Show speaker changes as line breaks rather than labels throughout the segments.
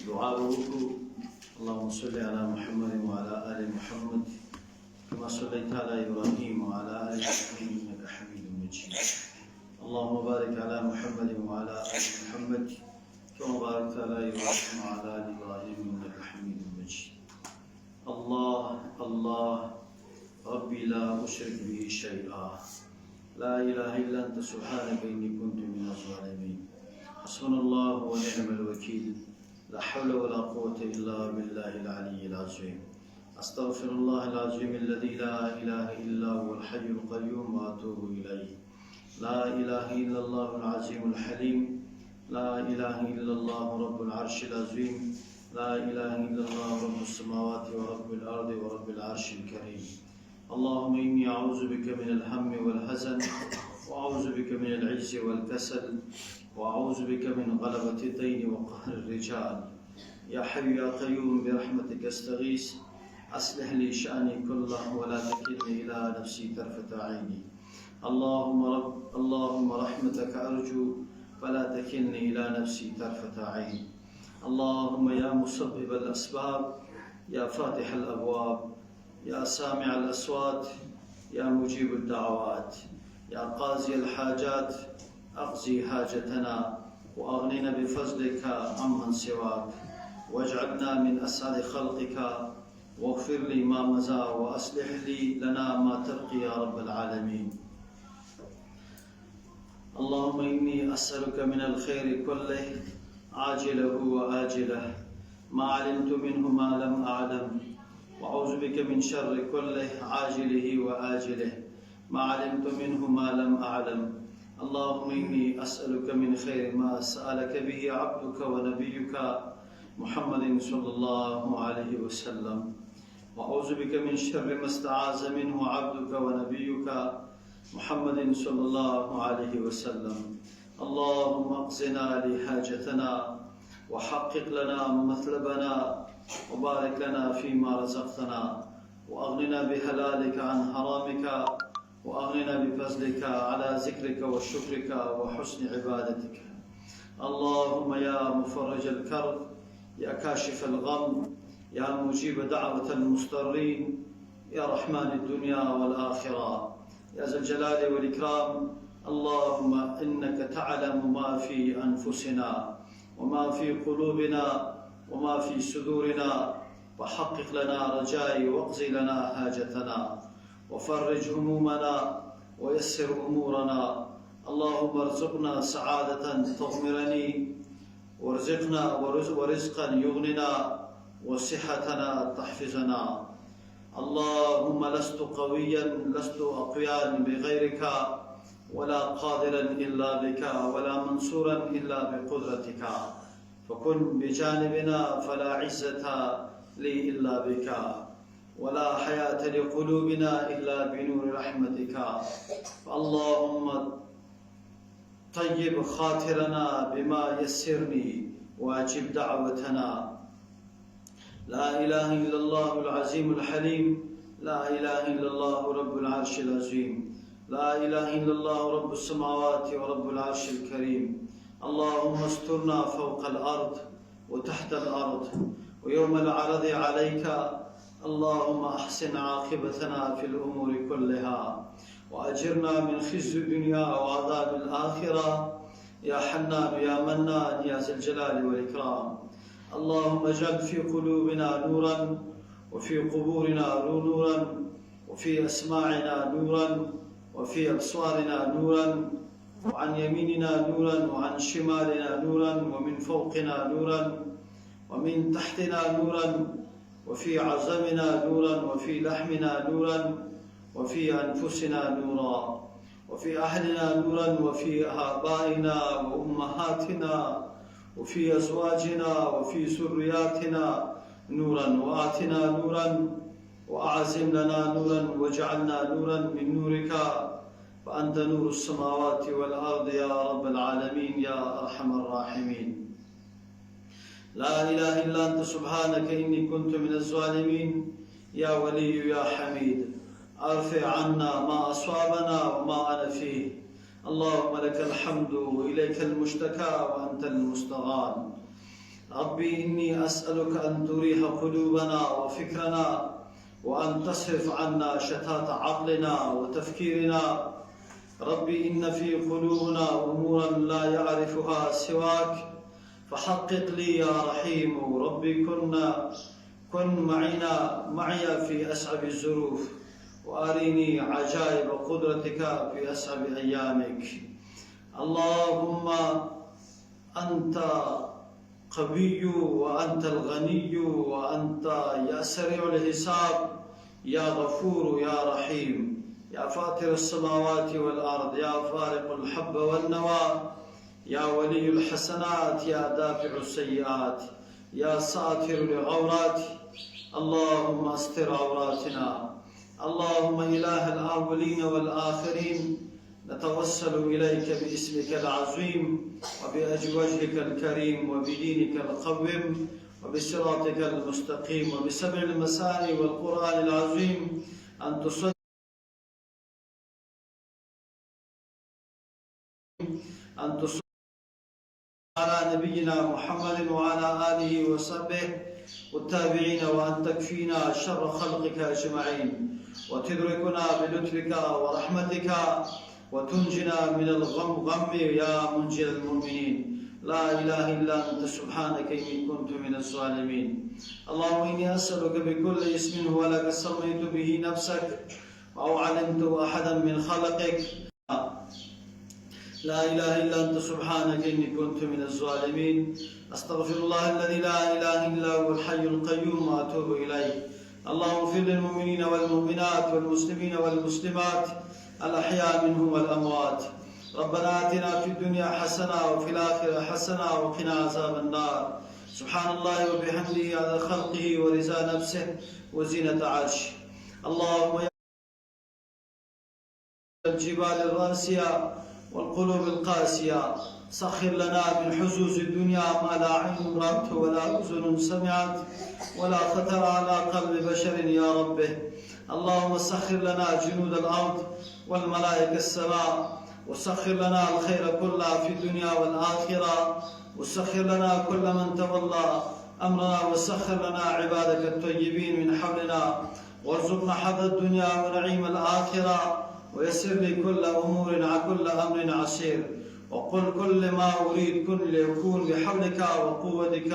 دعاء الوضوء. اللهم صل على محمد وعلى آل محمد كما صليت على إبراهيم وعلى آل إبراهيم إنك حميد مجيد. اللهم بارك على محمد وعلى آل محمد كما باركت على إبراهيم وعلى آل إبراهيم إنك حميد مجيد. الله الله ربي لا أشرك به شيئا، لا إله إلا أنت سبحانك إني كنت من الظالمين. حسبنا الله ونعم الوكيل، لا حول ولا قوة إلا بالله العلي العظيم. أستغفر الله العظيم الذي لا إله إلا هو الحي القيوم وأتوب إليه. لا إله إلا الله العظيم الحليم، لا إله إلا الله رب العرش العظيم، لا إله إلا الله رب السماوات ورب الأرض ورب العرش الكريم. اللهم إني أعوذ بك من الهم والحزن، وأعوذ بك من العجز والكسل، وأعوذ بك من غلبة الدين وقهر الرجال. يا حي يا قيوم برحمتك أستغيث، أصلح لي شأني كله ولا تكلني إلى نفسي طرفة عيني. اللهم رحمتك أرجو فلا تكلني إلى نفسي طرفة عين. اللهم يا مسبب الأسباب، يا فاتح الأبواب، يا سامع الأصوات، يا مجيب الدعوات، يا قاضي الحاجات، أقضي حاجتنا وأغننا بفضلك عمن سواك، واجعلنا من أسعد خلقك، واغفر لي ما مضى وأصلح لي لنا ما تبقي يا رب العالمين. اللهم إني أسألك من الخير كله عاجله وآجله ما علمت منه ما لم أعلم، وأعوذ بك من شر كله عاجله وآجله ما علمت منه ما لم أعلم. اللهم إني أسألك من خير ما سألك به عبدك ونبيك محمد صلى الله عليه وسلم، وأعوذ بك من شر ما استعاذ منه عبدك ونبيك محمد صلى الله عليه وسلم. اللهم اقضنا لحاجتنا وحقق لنا مطلبنا وبارك لنا فيما رزقتنا، وأغننا بحلالك عن حرامك، وأغننا بفضلك على ذكرك وشكرك وحسن عبادتك. اللهم يا مفرج الكرب، يا كاشف الغم، يا مجيب دعوة المضطرين، يا رحمن الدنيا والآخرة، يا ذا الجلال والإكرام. اللهم إنك تعلم ما في أنفسنا وما في قلوبنا وما في صدورنا، وحقق لنا رجائي واقضي لنا حاجتنا وفرج همومنا ويسر أمورنا. اللهم ارزقنا سعادة تغمرني، وارزقنا ورزقا يغننا، وصحتنا تحفظنا. اللهم لست قويا، لست أقويا بغيرك، ولا قادرا إلا بك، ولا منصورا إلا بقدرتك، فكن بجانبنا فلا عزة لي إلا بك، ولا حياة لقلوبنا إلا بنور رحمتك. اللهم طيب خاطرنا بما يسرني واجب دعوتنا. لا إله إلا الله العظيم الحليم، لا إله إلا الله رب العرش العظيم، لا إله إلا الله رب السماوات ورب العرش الكريم. اللهم استرنا فوق الأرض وتحت الأرض ويوم العرض عليك. اللهم أحسن عاقبتنا في الأمور كلها، وأجرنا من خزي الدنيا وعذاب الآخرة، يا حنان يا منان يا ذا الجلال والإكرام. اللهم اجعل في قلوبنا نورا، وفي قبورنا نورا، وفي أسماعنا نورا، وفي أبصارنا نورا، وعن يميننا نورا، وعن شمالنا نورا، ومن فوقنا نورا، ومن تحتنا نورا، وفي عظمنا نورا، وفي لحمنا نورا، وفي أنفسنا نورا، وفي أهلنا نورا، وفي آبائنا وأمهاتنا، وفي أزواجنا، وفي ذرياتنا نورا. وآتنا نورا، وأعزم لنا نورا، واجعلنا نورا من نورك، فأنت نور السماوات والأرض يا رب العالمين يا أرحم الراحمين. لا إله إلا أنت سبحانك إني كنت من الظالمين. يا ولي يا حميد، أرفع عنا ما أصابنا وما أنا فيه. اللهم لك الحمد وإليك المشتكى وأنت المستغان. ربي إني أسألك أن تريح قلوبنا وفكرنا، وأن تصرف عنا شتات عقلنا وتفكيرنا. ربي إن في قلوبنا أمورا لا يعرفها سواك، فحقق لي يا رحيم. ربي كن معي في أصعب الظروف، وأريني عجائب قدرتك في أصعب أيامك. اللهم أنت قوي، وأنت الغني، وأنت يا سريع الحساب، يا غفور يا رحيم، يا فاطر السماوات والأرض، يا فارق الحب والنوى، يا ولي الحسنات، يا دافع السيئات، يا ساتر العورات. اللهم استر عوراتنا. اللهم إله الأولين والآخرين، نتوسل إليك باسمك العظيم، وبوجهك الكريم، وبدينك القويم، وبصراطك المستقيم، وبسبع المثاني والقرآن العظيم، أن تصل على نبينا محمد وعلى آله وصحبه والتابعين، وأن تكفينا شر خلقك أجمعين، وتدركنا بلطفك ورحمتك، وتنجنا من الغم يا منجي المؤمنين. لا إله إلا أنت سبحانك إني كنت من الظالمين. اللهم إني أسألك بكل اسم هو لك سميت به نفسك أو علمت أحدا من خلقك، لا إله إلا أنت سبحانك إني كنت من الظالمين. أستغفر الله الذي لا إله إلا هو الحي القيوم وأتوب إليه. اللهم اغفر للمؤمنين والمؤمنات والمسلمين والمسلمات الأحياء منهم والأموات. ربنا آتنا في الدنيا حسنة وفي الآخرة حسنة وقنا عذاب النار. سبحان الله وبحمده على خلقه ورضا نفسه وزينة عرشه. اللهم يا الجبال الراسية والقلوب القاسية، سخر لنا من حظوظ الدنيا ما لا عين رأت ولا أذن سمعت ولا خطر على قلب بشر يا ربه. اللهم سخر لنا جنود الأرض والملائكة السماء، وسخر لنا الخير كله في الدنيا والآخرة، وسخر لنا كل من تولى أمرنا، وسخر لنا عبادك الطيبين من حولنا، وارزقنا حظ الدنيا ونعيم الآخرة، ويسر لي كل أمر عسير، وقل كل ما أريد كن ليكون بحولك وقوتك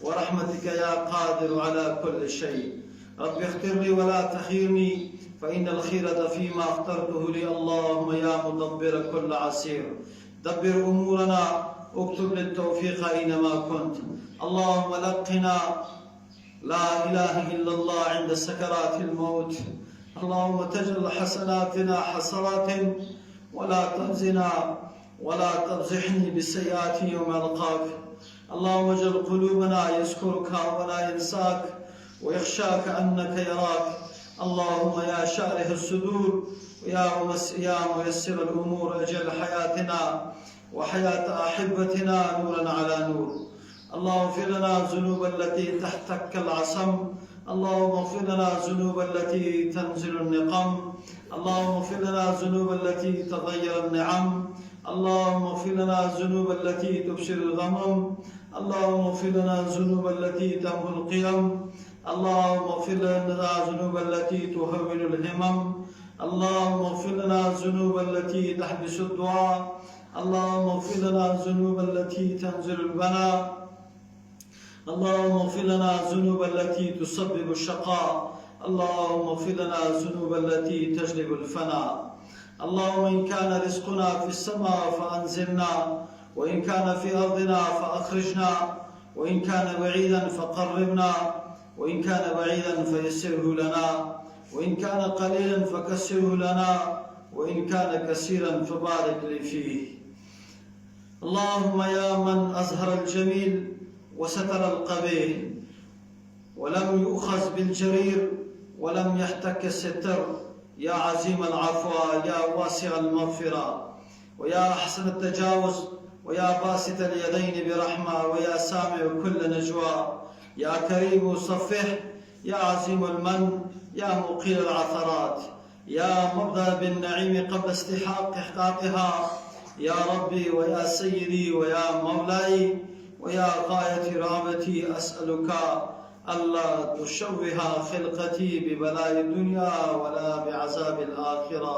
ورحمتك يا قادر على كل شيء. رب اختر لي ولا تخيرني، فإن الخيرة فيما اخترته لي. اللهم يا مدبر كل عسير، دبر أمورنا، اكتب للتوفيق أينما كنت. اللهم لقنا لا إله إلا الله عند سكرات الموت. اللهم تجعل حسناتنا حسرات، ولا تخزنا ولا تفضحني بالسيئات يوم ألقاك. اللهم اجعل قلوبنا يذكرك ولا ينساك، ويخشاك أنك يراك. اللهم يا شارح الصدور، يا ميسر الأمور، اجعل حياتنا وحياة أحبتنا نورا على نور. اللهم اغفر لنا الذنوب التي تحتك العصم. اللهم اغفر لنا الذنوب التي تنزل النقم. اللهم اغفر لنا الذنوب التي تغير النعم. اللهم اغفر لنا الذنوب التي تبصر الغمم. اللهم اغفر لنا الذنوب التي تمحو القيم. اللهم اغفر لنا الذنوب التي تهون الهمم. اللهم اغفر لنا الذنوب التي تحبس الدعاء. اللهم اغفر لنا الذنوب التي تنزل البلاء. اللهم اغفر لنا الذنوب التي تسبب الشقاء. اللهم اغفر لنا الذنوب التي تجلب الفناء. اللهم إن كان رزقنا في السماء فأنزلنا، وإن كان في أرضنا فأخرجنا، وإن كان بعيدا فقربنا، وإن كان بعيدا فيسره لنا، وإن كان قليلا فكسره لنا، وإن كان كثيرا فبارك لي فيه. اللهم يا من أظهر الجميل وستر القبيح، ولم يؤخذ بالجرير ولم يحتك الستر، يا عظيم العفو، يا واسع المغفرة، ويا أحسن التجاوز، ويا باسط اليدين برحمة، ويا سامع كل نجوى، يا كريم صفح، يا عظيم المن، يا مقيل العثرات، يا مبدأ بالنعيم قبل استحقاقها، يا ربي ويا سيدي ويا مولاي ويا غاية رغبتي أسألك ألا تشوه خلقتي ببلاء الدنيا ولا بعذاب الآخرة.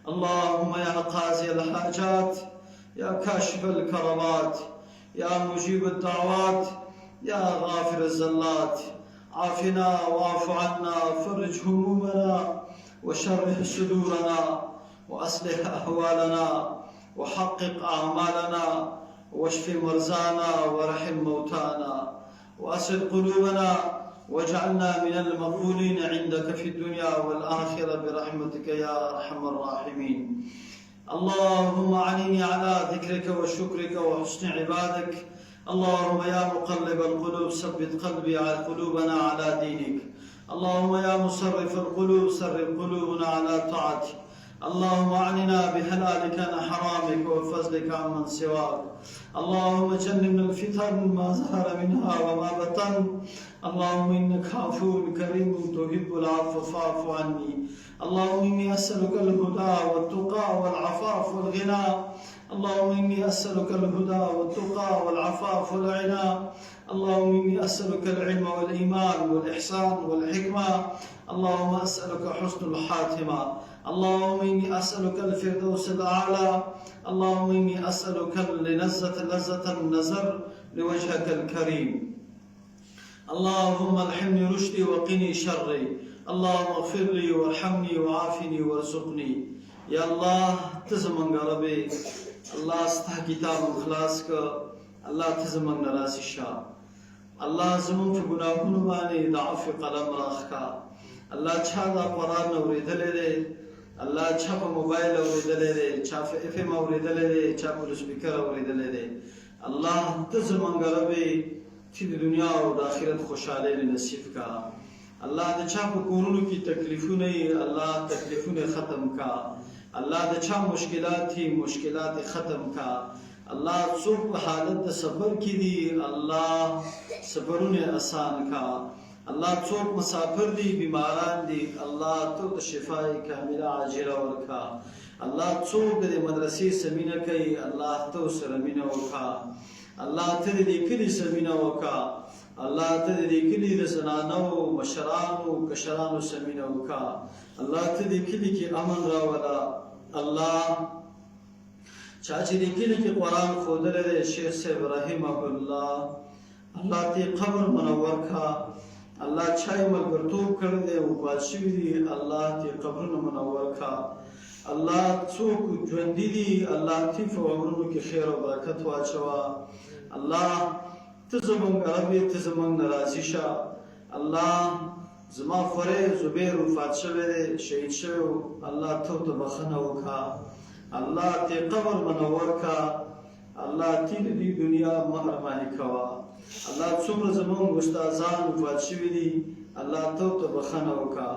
اللهم يا قاضي الحاجات، يا كاشف الكربات، يا مجيب الدعوات، يا غافر الزلات، عافنا واعف عنا، فرج همومنا وشرح صدورنا وأصلح أحوالنا وحقق أعمالنا واشف مرزانا ورحم موتانا وأصل قلوبنا واجعلنا من المقبولين عندك في الدنيا والآخرة برحمتك يا أرحم الراحمين. اللهم أعني على ذكرك وشكرك وحسن عبادك. اللهم يا مقلب القلوب ثبت قلوبنا على دينك. اللهم يا مصرف القلوب صرف قلوبنا على طاعتك. اللهم أعننا بحلالك عن حرامك وفضلك عمن سواك. اللهم جنبنا الفتن ما ظهر منها وما بطن. اللهم إنك عفو كريم تحب العفو فاعف عني. اللهم إني أسألك الهدى والتقى والعفاف والغنى. اللهم إني أسألك الهدى والتقى والعفاف والغنى. اللهم إني أسألك العلم والإيمان والإحسان والحكمة. اللهم أسألك حسن الحاتمة. اللهم إني أسألك الفردوس الأعلى. اللهم إني أسألك لذة النظر لوجهك الكريم. اللهم الحمني رشدي وقني شري. اللهم اغفر لي وارحمني وعافني وارزقني. يا الله تزمن ربي، الله استا كتاب خلاص ك، الله تزمن نراسي شا، الله زمون في گناهونو باندې ضعف قلم راخکا. الله چا دا قرآن اوریدلې دی، الله چا په موبایل اوریدلې دی، چا په اف ام اوریدلې دی، چا په سپیکر اوریدلې دی. الله تزمن ربي چې د دنیا او د آخرت خوشاله نصیب کا. الله د چا په کورونو کې تکلیفونه الله تکلیفونه ختم کا. الله د چا مشکلات ختم کا. الله څوک په حالت د صبر کې دي، الله صبرونه آسان کا. الله څوک مسافر دي، بیماران دي، الله ته د شفای کامله عاجله ورکا. الله څوک د مدرسې سمینه کوي، الله ته سره مینه وکا. الله ته دې کلی سمینه وکا. الله ته دې کلی د زنانو مشرانو کشرانو سمینه وکا. الله ته دې کلی کې امن راولا. الله چا چې دې کلی کې قرآن ښودلی دی شیخ صاحب رحمه الله، الله ته قبر منور کا. الله چا یې ملګرتوب کړی دی وفات شوي دي، الله ته قبرونه منور کا. الله څوک ژوندي دي، الله ته په عمرونو کې خیر او برکت واچوه. الله ته زمونږ رب یې، ته زمونږ نه راضي شه. الله زما خوری زبیر وفات شوی دی، شهید شوی و، الله ته ورته بخښنه وکړه. الله ته قبر منور کا. الله ته د دې دنیا مهرباني کوه. الله څومره زمونږ استادان وفات شوي دي، الله ته ورته بخښنه وکړه.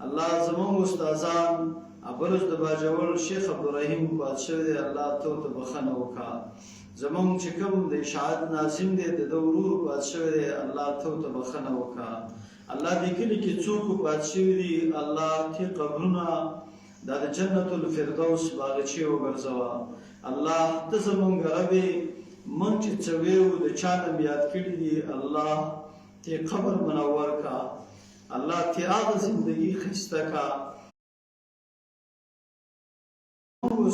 الله زمونږ استادان ابرز د باجوړ شیخ عبدالرحیم وفات شوی دی، الله ته ورته بخښنه وکړه. زمونږ چې کوم د اشاعت ناظم دی د ده ورور وفات شوی دی، الله ته ورته بخښنه وکړه. الله دې کلي کې څوک وفات شوي دي، الله ته قبرونه دا د جنت الفردوس باغچې وګرځوه. الله ته زمونږ ربې موږ چې څه ویو د چا نه یاد کړي دي، الله ته قبر منور کا. الله ته هغه زندګي ښایسته کا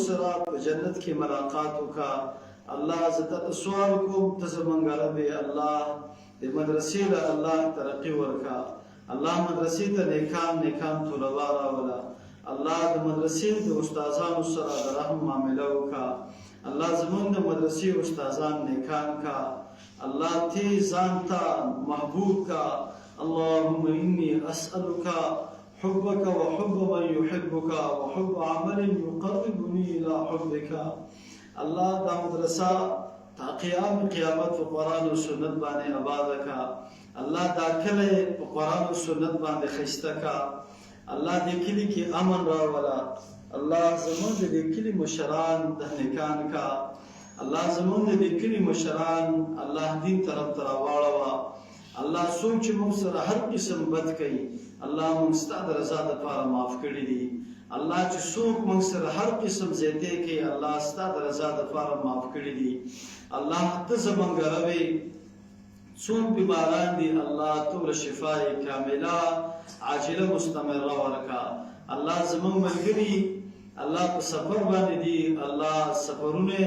سره په جنت کې ملاقات وکړه. الله زه ته سوال کوم، ته زمونږ ربې الله د مدرسې له الله ترقي ورکړه. الله مدرسې ته نیکان طلبا راوله. الله د مدرسې د استادانو سره د رحم معامله وکړه. الله زمونږ د مدرسې استادان نیکان کا. الله ته ځان ته محبوب کا. اللهم إني أسألك حبك وحب من يحبك وحب عمل يقربني إلى حبك. الله دا مدرسه تا قیامت په قرآن او سنت باندې آباد کا. الله دا کلی په قرآن او سنت باندې ښایسته کا. الله دې کلي کې امن راوله. الله زمونږ د دې کلي مشران دهنکان کا. الله زمونږ د دې کلي مشران الله دین طرف ته راواړوه. الله څوک چې موږ سره هر قسم بد کوي، الله موږ ستا د رضا دپاره معاف کړي دي. الله چې څوک موږ سره هر قسم زیاتې کوي الله ستا د رضا دپاره معاف کړي دي الله ته زموږ رب یې څوک بیماران دي الله ټوله شفای کامله عاجله مستمره ورکړه الله زموږ ملګري الله په سفر باندې دي الله سفرونه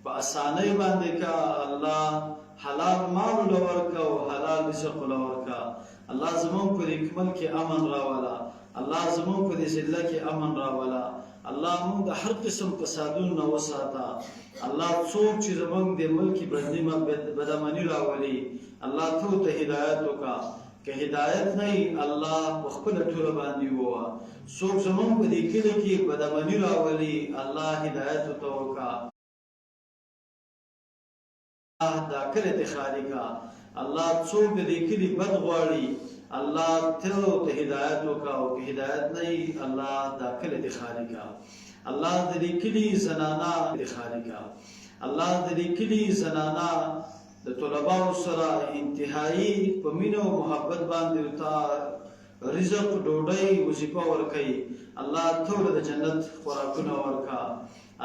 په اسانۍ باندې کا الله حلال مال ورکړه او حلال رزق ورکړه الله زموږ په دې ملک کې امن راولا الله زموږ په دې ضلع کې امن راولا الله موږ د هر قسم فسادونو نه وساته الله څوک چې زموږ د ملک بدامني راولي الله ته هدایت وکړه که هدایت نه الله په خپل ټوله باندې ووه څوک زموږ په دې کلي کې بدامني راولي الله هدایت ورته وکړه دا کلی ته خالي کا الله څوک دې کلی بد غواړي الله ته هدایت وکړه او که هدایت نه الله دا کلی ته خالي کا الله دې کلی زنانا ته خالي کا الله دې کلی زنانا د طلباو سره انتهایی په مینه او محبت باندې وتا رزق ډوډۍ وظیفه ورکړي الله ټول د جنت خوراکونه ورکړه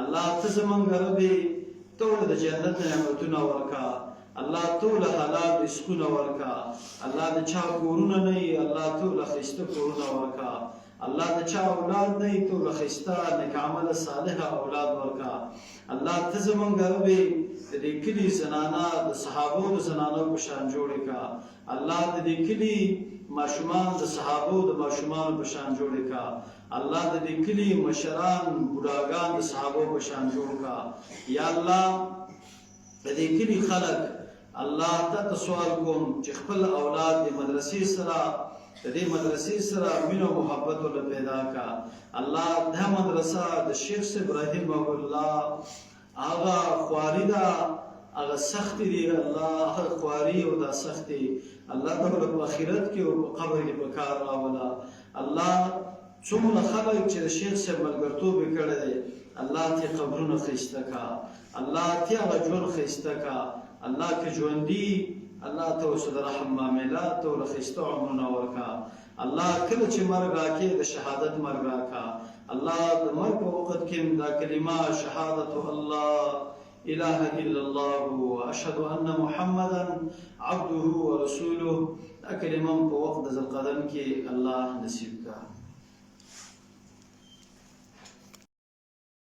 الله ته زمونږ رب ټول د جنت نعمتونه ورکړه الله ټول حلال رزقونه ورکړه الله د چا کورونه نه الله ټول ښایسته کورونه ورکړه الله د چا اولاد نه ټول ښایسته نیک عمل صالح اولاد ورکړه الله ته زمونږ رب د دې کلي زنانا د صحابو د زنانو په شان جوړې کا الله د دې کلي ماشومان د صحابو د ماشومان په شان جوړې کا الله د دې کلي مشران بوډاګان د صحابو په شان جوړ کا یا الله د دې کلي خلک الله ته سوال کوم چې خپل اولاد د مدرسې سره د دې مدرسې سره مینه او محبت ول پیدا کا الله دا مدرسه د شیخ ابراهیم الله هغه خواري ده هغه سخت دي الله هغه خواري او دا سخت دي الله تعالی په آخرت کې او په قبر کې په کار راولا الله څومره خلک چې شیخ صاحب ملګرتوب کړی دی الله ته قبرونه خسته کا الله ته هغه ژوند خسته کا الله کې ژوندۍ الله ته وسد رحم معاملات او خسته عمرونه ورکا الله کله چې مرګ راکې د شهادت مرګ راکا الله د مرګ په وخت کې دا کلمه شهادت الله اله الا الله واشهد ان محمدا عبده ورسوله دا کلمه په وخت د ذل قدم کې الله نصیب کا